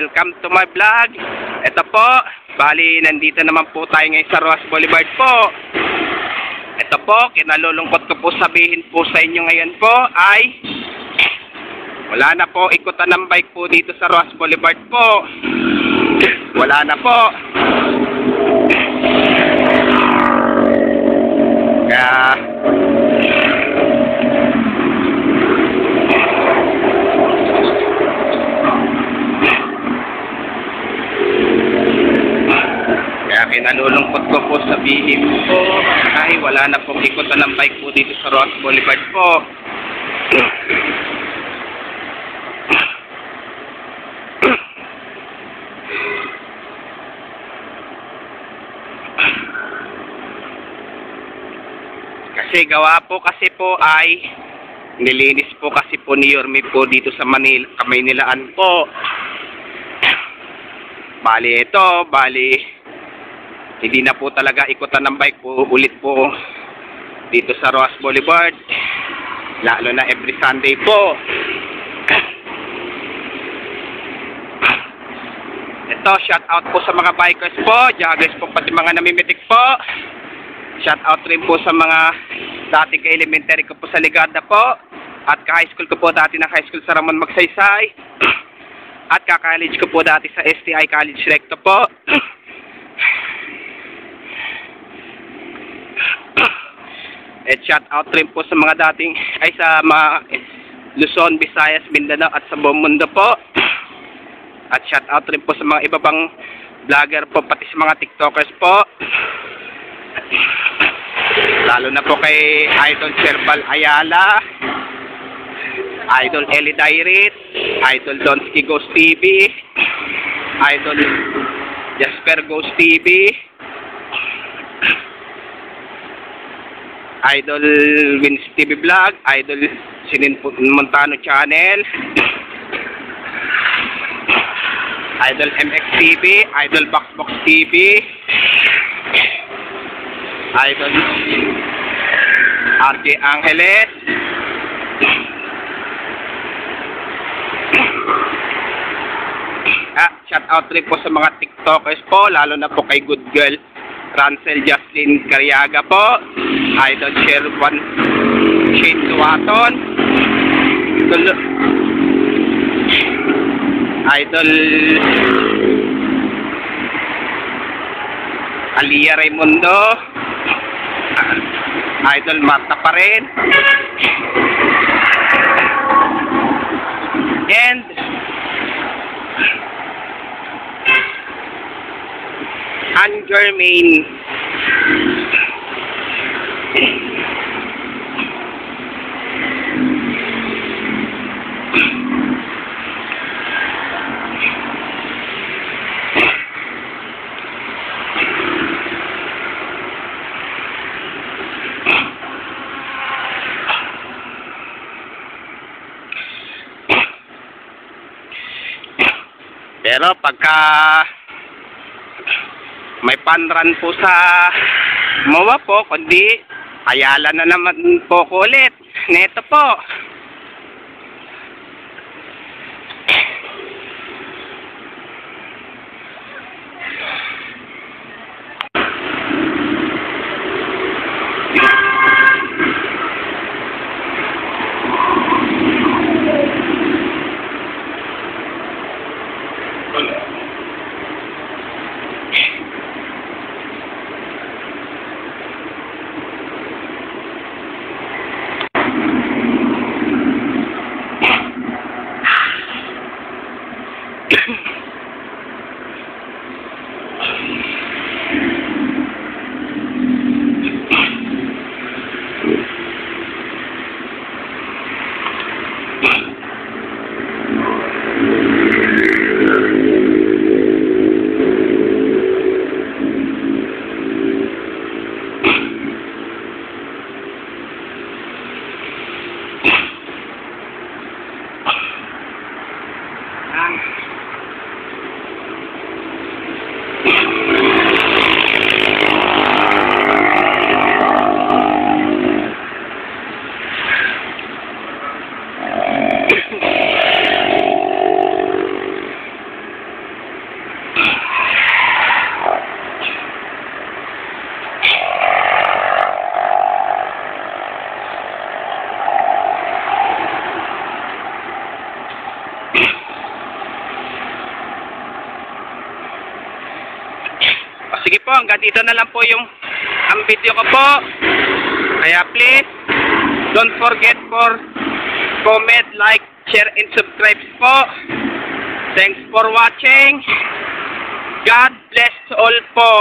Welcome to my vlog. Ito po, bali nandito naman po tayo ngayon sa Roxas Boulevard po. Ito po, kinalulungkot ko po sabihin po sa inyo ngayon po ay wala na po ikutan ng bike po dito sa Roxas Boulevard po. Wala na po. Kaya kinalulungkot ko po sabihin po ay wala na pong ikutan ng bike po dito sa Roxas Boulevard po. Kasi gawa po kasi po ay nilinis po kasi po ni Yorme po dito sa Manila, Kamaynilaan po. Bali hindi na po talaga ikutan ng bike po ulit po dito sa Roxas Boulevard, lalo na every Sunday po. Ito, shout out po sa mga bikers po, joggers po, pati mga namimitik po. Shout out rin po sa mga dating ka-elementary ko po sa Ligada po, at ka-high school ko po dati na high school sa Ramon Magsaysay, at ka-college ko po dati sa STI College Recto po. At shout out rin po sa mga dating ay sa mga Luzon, Visayas, Mindanao at sa buong mundo po. At shout out rin po sa mga iba pang vlogger po, pati sa mga TikTokers po. Lalo na po kay Idol Cerbal Ayala, Idol Eli Dairit, Idol Donsky Ghost TV, Idol Jasper Ghost TV, Idol Vince TV Vlog, Idol Sinin Montano Channel, Idol MX TV, Idol Boxbox TV, Idol RJ Angeles, shout out rin po sa mga TikTokers po, lalo na po kay Good Girl Rancel Justin Cariaga po, Idol Sherwan Shane Suwaton, Idol Alia Raimundo, Idol Marta pa rin, and Ann Germain. Pero pagka may panran po sa MOA po, kundi Ayala na naman po ko ulit. Neto po. Sige po, hanggang dito na lang po ang video ko po. Kaya please, don't forget for comment, like, share, and subscribe po. Thanks for watching. God bless all po.